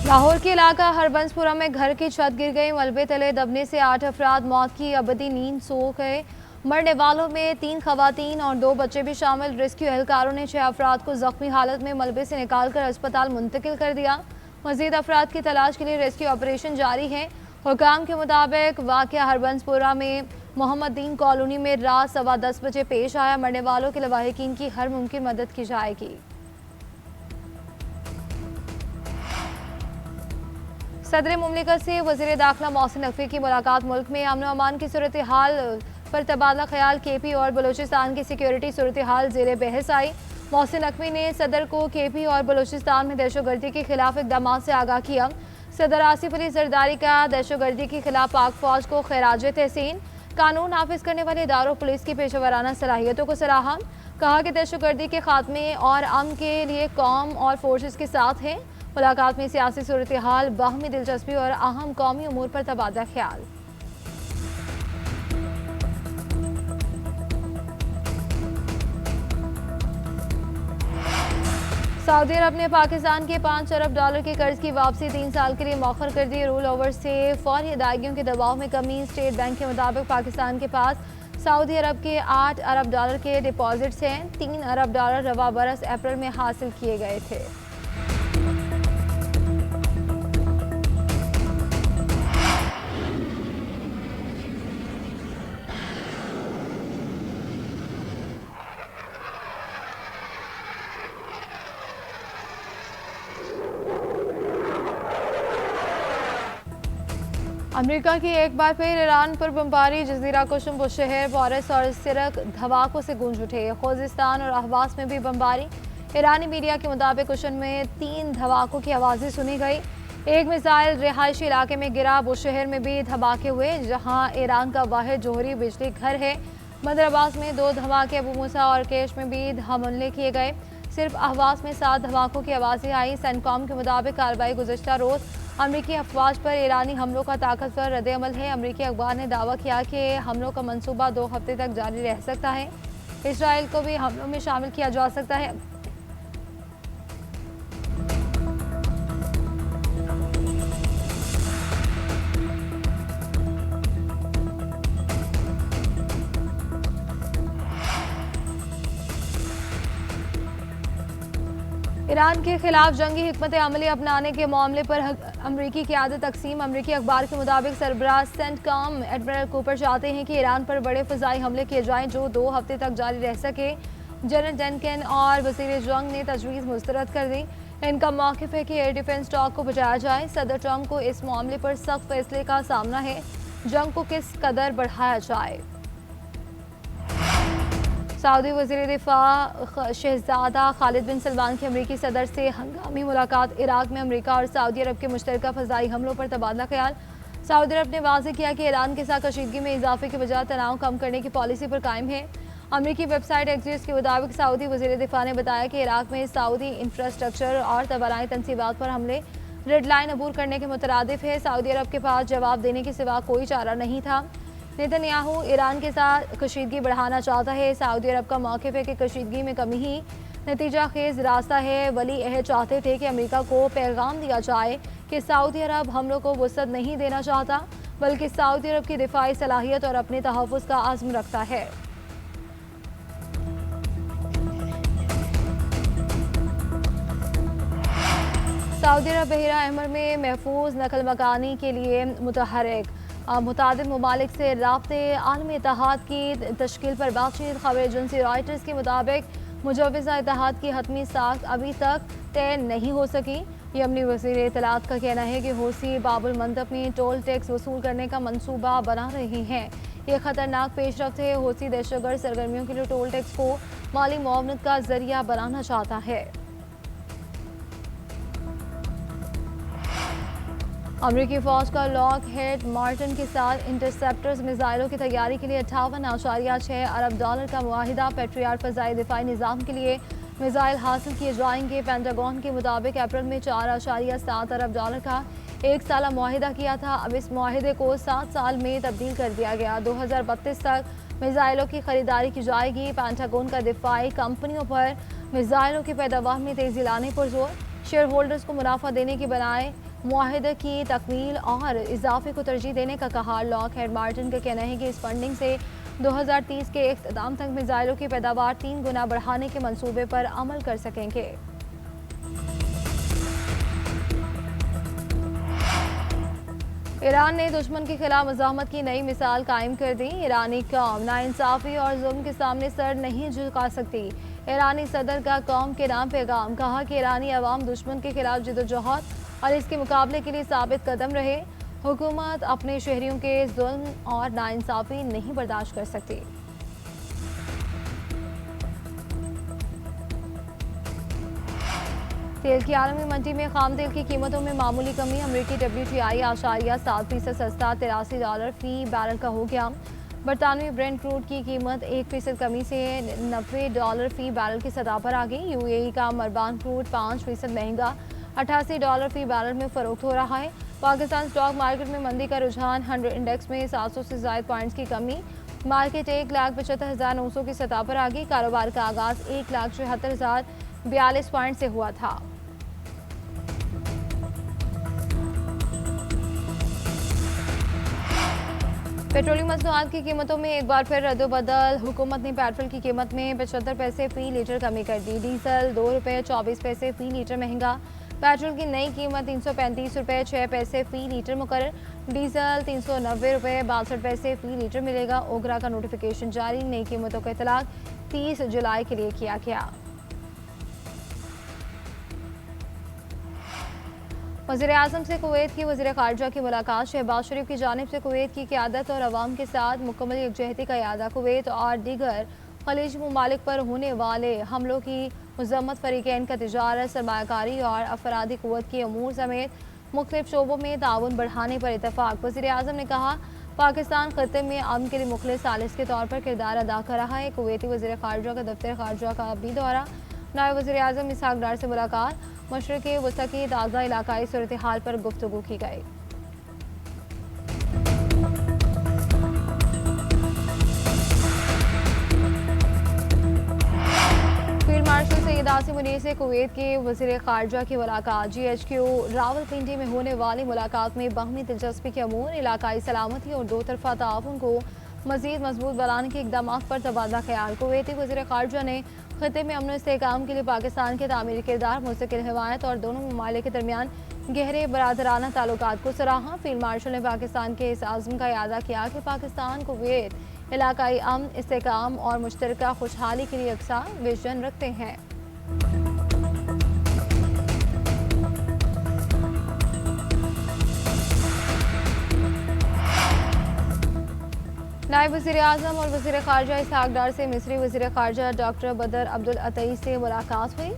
लाहौर के इलाका हरबंसपुरा में घर की छत गिर गई। मलबे तले दबने से 8 अफराद मौत की अबदी नींद सो गए। मरने वालों में 3 खवातीन और 2 बच्चे भी शामिल। रेस्क्यू एहलकारों ने 6 अफराद को जख्मी हालत में मलबे से निकालकर अस्पताल मुंतकिल कर दिया। मजीद अफराद की तलाश के लिए रेस्क्यू ऑपरेशन जारी है। हुकाम के मुताबिक वाक़या हरबंसपुरा में मोहम्मदीन कॉलोनी में रात 10:15 बजे पेश आया। मरने वालों के लवाहिकीन की हर मुमकिन मदद की जाएगी। सदर मुमलिकत से वज़ीर दाखिला मोहसिन नकवी की मुलाकात। मुल्क में अमन अमान की सूरत हाल पर तबादला ख्याल। केपी और बलूचिस्तान की सिक्योरिटी सूरत हाल जेर बहस आई। मोहसिन नकवी ने सदर को केपी और बलूचिस्तान में दहशतगर्दी के खिलाफ इकदाम से आगाह किया। सदर आसिफ अली जरदारी का दहशतगर्दी के खिलाफ पाक फौज को खैराज तहसीन। कानून नाफिज करने वाले इदारों पुलिस की पेशेवराना सलाहियतों को सराहा। कहा कि दहशतगर्दी के खात्मे और अमन के लिए कौम और फोर्सेस के साथ हैं। मुलाकात में सियासी सूरत हाल, बाहमी दिलचस्पी और अहम कौमी उमूर पर तबादला ख्याल। सऊदी अरब ने पाकिस्तान के $5 अरब के कर्ज की वापसी 3 साल के लिए मौखर कर दी। रोल ओवर से फौरी अदायगियों के दबाव में कमी। स्टेट बैंक के मुताबिक पाकिस्तान के पास सऊदी अरब के $8 अरब के डिपॉजिट्स हैं। $3 अरब रवा बरस अप्रैल में हासिल किए गए थे। अमेरिका की एक बार फिर ईरान पर बमबारी। जजीरा कुशम बुशहर, बोरिस और सिरक धमाकों से गूंज उठे। खुजिस्तान और अहवास में भी बमबारी। ईरानी मीडिया के मुताबिक कुशन में 3 धमाकों की आवाज़ें सुनी गई। एक मिसाइल रिहायशी इलाके में गिरा। बुशहर में भी धमाके हुए, जहां ईरान का वाहिद जोहरी बिजली घर है। बंदर अब्बास में 2 धमाके। अबू मूसा और केश में भी हमले किए गए। सिर्फ अहवास में 7 धमाकों की आवाज़ें आई। सेंटकॉम के मुताबिक कार्रवाई गुज़श्ता रोज़ अमरीकी अफवाज पर ईरानी हमलों का ताकतवर रद्द-ए-अमल है। अमरीकी अखबार ने दावा किया कि हमलों का मंसूबा 2 हफ्ते तक जारी रह सकता है। इसराइल को भी हमलों में शामिल किया जा सकता है। ईरान के खिलाफ जंगी हिकमत अमली अपनाने के मामले पर अमरीकी क़यादत तकसीम। अमरीकी अखबार के मुताबिक सरबराह सेंटकॉम एडमिरल कूपर चाहते हैं कि ईरान पर बड़े फ़िज़ाई हमले किए जाएं जो 2 हफ्ते तक जारी रह सके। जनरल डनकन और वज़ीर जंग ने तजवीज़ मुस्तरद कर दी। इनका मौक़िफ़ है कि एयर डिफेंस स्टॉक को बचाया जाए। सदर ट्रंप को इस मामले पर सख्त फैसले का सामना है। जंग को किस कदर बढ़ाया जाए। सऊदी वज़ीर दिफा शहज़ादा खालिद बिन सलमान की अमरीकी सदर से हंगामी मुलाकात। इराक में अमरीका और सऊदी अरब के मुश्तरका फ़ज़ाई हमलों पर तबादला ख्याल। सऊदी अरब ने वाज़ेह किया कि ईरान के साथ कशीदगी में इजाफे के बजाय तनाव कम करने की पॉलिसी पर कायम है। अमरीकी वेबसाइट एक्सिस के मुताबिक सऊदी वज़ीर दिफा ने बताया कि इराक में सऊदी इंफ्रास्ट्रक्चर और तबाराई तनसीबात पर हमले रेड लाइन अबूर करने के मुतरादिफ है। सऊदी अरब के पास जवाब देने के सिवा कोई चारा नहीं था। नेतन्याहू ईरान के साथ कशीदगी बढ़ाना चाहता है। सऊदी अरब का मौक़िफ़ है कि कशीदगी में कमी ही नतीजा खेज रास्ता है। वली अहद चाहते थे कि अमेरिका को पैगाम दिया जाए कि सऊदी अरब हमलों को वुसअत नहीं देना चाहता, बल्कि सऊदी अरब की दिफाई सलाहियत और अपने तहफ़्फ़ुज़ का आज़्म रखता है। सऊदी अरब बहरा अहमर में महफूज नकल मकानी के लिए मुतहर्रिक। मुतादिद ममालिक से राब्ते आलमी इत्तेहाद की तश्कील पर बातचीत। खबर एजेंसी रॉयटर्स के मुताबिक मुजव्वज़ा इत्तेहाद की हतमी साख्त अभी तक तय नहीं हो सकी। यमनी वज़ीर इत्तलात का कहना है कि हूसी बाबुल मंतक़ में टोल टैक्स वसूल करने का मंसूबा बना रहे हैं। ये खतरनाक पेशरफ्त है। हूसी दहशतगर्द सरगर्मियों के लिए टोल टैक्स को माली मुआवनत का जरिया बनाना चाहता है। अमरीकी फ़ौज का लॉक हेड मार्टिन के साथ इंटरसेप्टर्स मिसाइलों की तैयारी के लिए $58.6 अरब का मुआहिदा। पेट्रियाट फ़ज़ाई दिफाई निज़ाम के लिए मिसाइल हासिल किए जाएंगे। पेंटागन के मुताबिक अप्रैल में $4.7 अरब का 1 साला मुआहिदा किया था। अब इस मुआहिदे को 7 साल में तब्दील कर दिया गया। 2032 तक मिसाइलों की खरीदारी की जाएगी। पेंटागन का दिफाई कंपनियों पर मिसाइलों की पैदावार में तेजी लाने पर जोर। शेयर होल्डर्स को मुनाफा देने की बनाए मुआहदे की तकमील और इजाफे को तरजीह देने का कहा। लॉकहीड मार्टिन का कहना है कि इस फंडिंग से 2030 के इख्तिताम तक मिसाइलों की पैदावार 3 गुना बढ़ाने के मंसूबे पर अमल कर सकेंगे। ईरान ने दुश्मन के खिलाफ मज़ाहमत की नई मिसाल कायम कर दी। ईरानी कौम नाइंसाफ़ी और जुल्म के सामने सर नहीं झुका सकती। ईरानी सदर का कौम के नाम पैगाम, कहा कि ईरानी अवाम दुश्मन के खिलाफ जदोजहद और इसके मुकाबले के लिए साबित कदम रहे। हुकूमत अपने शहरियों के जुल्म और नाइंसाफ़ी नहीं बर्दाश्त कर सकती। तेल की आलमी मंडी में खाम तेल की कीमतों में मामूली कमी। अमरीकी WTI आशारिया 7% सस्ता $83 फी बैरल का हो गया। बरतानवी ब्रेंट क्रूड की कीमत 1% कमी से $90 फी बैरल की सतह पर आ गई। UAE का मरबान क्रूड 5% महंगा $88 फी बैरल में फरोख्त हो रहा है। पाकिस्तान स्टॉक मार्केट में मंदी का रुझान। 100 इंडेक्स में 700 से ज़ायद पॉइंट्स की कमी। मार्केट 1,75,900 की सतह पर आ गई। कारोबार का आगाज 1,74,042 पॉइंट से हुआ था। पेट्रोलियम मसनूआत की कीमतों में एक बार फिर रद्दोबदल। हुकूमत ने पेट्रोल की कीमत में 75 पैसे फी लीटर कमी कर दी। डीजल ₹2.24 फी लीटर महंगा। पेट्रोल की नई कीमत ₹335.06 फी लीटर मुकर्रर। डीजल ₹390.62 फी लीटर मिलेगा। ओगरा का नोटिफिकेशन जारी। नई कीमतों का इतलाक 30 जुलाई के लिए किया गया। वज़ीर-ए-आज़म से कुवैत की वज़ीर ख़ारजा की मुलाकात। शहबाज शरीफ की जानिब से कुवैत की क़यादत और अवाम के साथ मुकम्मल यकजहती का इरादा। कुवैत और दीगर खलीज ममालिक पर होने वाले हमलों की मज़म्मत। फ़रीक़ैन का तिजारत, सरमायाकारी और अफरादी क़ुव्वत के अमूर समेत मुख्तलिफ शोबों में ताउन बढ़ाने पर इतफ़ाक़। वज़ीर-ए-आज़म ने कहा, पाकिस्तान ख़त्ते में अमन के लिए मुखलिस सालिस के तौर पर किरदार अदा कर रहा है। कुवैती वज़ीर ख़ारजा का दफ्तर ख़ारजा का भी दौरा। नायब वज़ीर-ए-आज़म इसहाक़ डार से मुलाकात। मशरिक़ वस्ता की ताज़ा इलाकाई सूरत हाल पर गुफ्तगू की गई। फील्ड मार्शल सैयद आसिम मुनीर से कुवैत के वज़ीर ख़ारजा की मुलाकात। GHQ रावलपिंडी में होने वाली मुलाकात में बाहमी दिलचस्पी के अमूर, इलाकाई सलामती और दो तरफ़ा ताउन को मज़ीद मजबूत बनाने के इक़दाम पर तबादला ख्याल। कुवैती वज़ीर ख़ारजा ने खत्ते में अमन इस्तेहकाम के लिए पाकिस्तान के तामीरी किरदार, मुस्तकिल हिमायत और दोनों ममालिक के दरमियान गहरे बरादराना ताल्लुकात को सराहा। फील्ड मार्शल ने पाकिस्तान के इस आज़म का इरादा किया कि पाकिस्तान कुवैत इलाकाई अमन, इस्तेहकाम और मुश्तरका खुशहाली के लिए यकसा विजन रखते हैं। नायब वज़ीर-ए-आज़म और वज़ीर ख़ारजा इसहाक़ डार से मिस्री वज़ीर ख़ारजा डॉक्टर बदर अब्दुल अतई से मुलाकात हुई।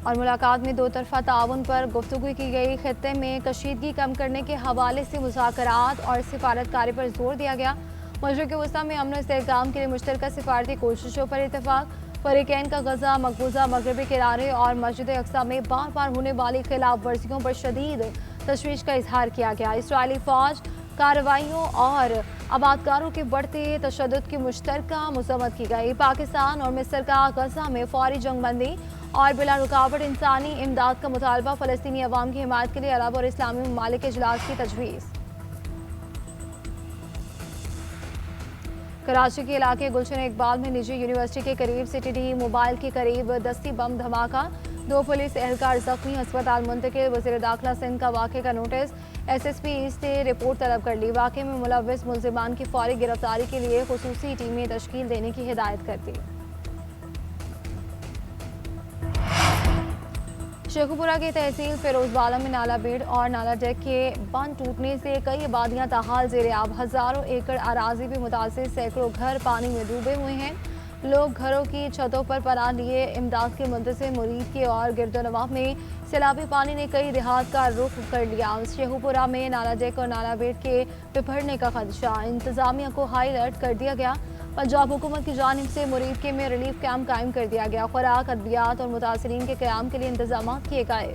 और मुलाकात में दो तरफ़ा ताउन पर गुफ्तगू की गई। खित्ते में कशीदगी कम करने के हवाले से मुज़ाकरात और सिफारतकारी पर जोर दिया गया। मशरिक़ वस्ता में अमन इस्तेहकाम के लिए मुश्तरका सिफारती कोशिशों पर इतफ़ाक़। फ़रीक़ैन का गज़ा, मकबूजा मगरबी किनारे और मस्जिद अक़सा में बार बार होने वाली खिलाफ वर्जियों पर शदीद तशवीश का इजहार किया गया। इसराइली फ़ौज कार्रवाइयों और आबादकारों के बढ़ते तशद्दुद की मुश्तरका मज़म्मत की गई। पाकिस्तान और मिस्र का गज़ा में फ़ौरी जंगबंदी और बिला रुकावट इंसानी इमदाद का मुतालबा। फ़लस्तीनी अवाम की हिमायत के लिए अरब और इस्लामी ममालिक के इजलास की तजवीज़। कराची के इलाके गुलशन इकबाल में निजी यूनिवर्सिटी के करीब सिटी मोबाइल के करीब दस्ती बम धमाका। 2 पुलिस एहलकार जख्मी, अस्पताल मुंतकिल। वज़ीर दाखिला सिंध का वाक़े का नोटिस। SSP ईस्ट ने रिपोर्ट तलब कर ली। वाक़े में मुलव्विस मुल्ज़िमान की फौरी गिरफ्तारी के लिए खुसूसी टीमें तश्कील देने की हिदायत कर दी। शेखुपुरा की तहसील फिरोजवाला में नाला बेड़ और नाला डेक के बंद टूटने से कई आबादियां ताहाल ज़ेरे आब। हज़ारों एकड़ अराजी भी मुतासिर, सैकड़ों घर पानी में डूबे हुए हैं। लोग घरों की छतों पर पनाह लिए इमदाद के मुंतज़िर मुरीद के और गिरदोनवाह में सैलाबी पानी ने कई देहात का रुख कर लिया। शेखुपुरा में नाला डेक और नाला बेड़ के बिफरने का खदशा। इंतजामिया को हाई अलर्ट कर दिया गया। पंजाब हुकूमत की जानिब से मुरीद के में रिलीफ कैंप कायम कर दिया गया। खुराक, अद्वियात और मुतासरीन के क़याम के लिए इंतजाम किए गए।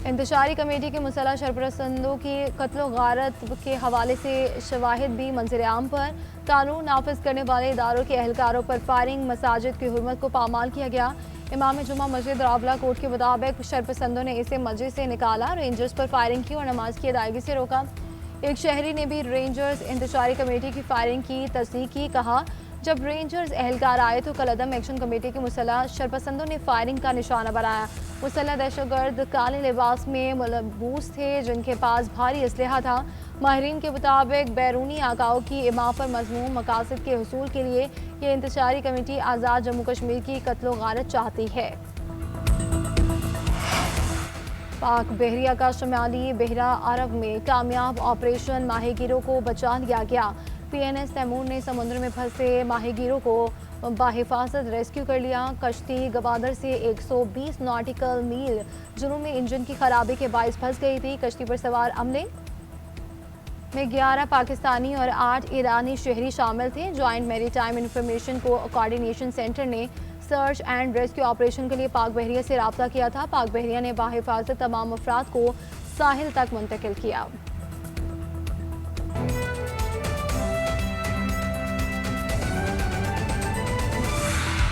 इंतशारी कमेटी के मुसल्लह सरपरस्तों की कत्ल गारत के हवाले से शवाहिद भी मंजर आम पर। कानून नाफिज करने वाले इदारों के अहलकारों पर फायरिंग, मसाजिद की हुर्मत को पामाल किया गया। इमाम जुमा मस्जिद रावला कोर्ट के मुताबिक शरपसंदों ने इसे मस्जिद से निकाला, रेंजर्स पर फायरिंग की और नमाज की अदायगी से रोका। एक शहरी ने भी रेंजर्स इंतशारी कमेटी की फायरिंग की तस्दीक की। कहा, जब रेंजर्स एहलकार आए तो कलअदम एक्शन कमेटी के मुसल्लह शरपसंदों ने फायरिंग का निशाना बनाया। मुसल्लह दहशतगर्द काले लिबास में मलबूस थे, जिनके पास भारी असलहा था। माहिरीन के मुताबिक बैरूनी आकाओं की इमा पर मजमूम मकासद के हसूल के लिए ये इंतशारी कमेटी आज़ाद जम्मू कश्मीर की कत्लो गारत चाहती है। पाक बहरिया का शुमाली बहरा अरब में कामयाब ऑपरेशन, माहीगीरों को बचा लिया गया। PNS तैमूर ने समुद्र में फंसे माहीगीरों को बाहिफाजत रेस्क्यू कर लिया। कश्ती गवादर से 120 नॉटिकल मील जुनूब में इंजन की खराबी के बायस फंस गई थी। कश्ती पर सवार अमले में 11 पाकिस्तानी और 8 ईरानी शहरी शामिल थे। Joint maritime information coordination centre ने सर्च एंड रेस्क्यू ऑपरेशन के लिए पाक बहरिया से रब्ता किया था। पाक बहरिया ने बाहिफाजत तमाम अफराद को साहिल तक मुंतकिल किया।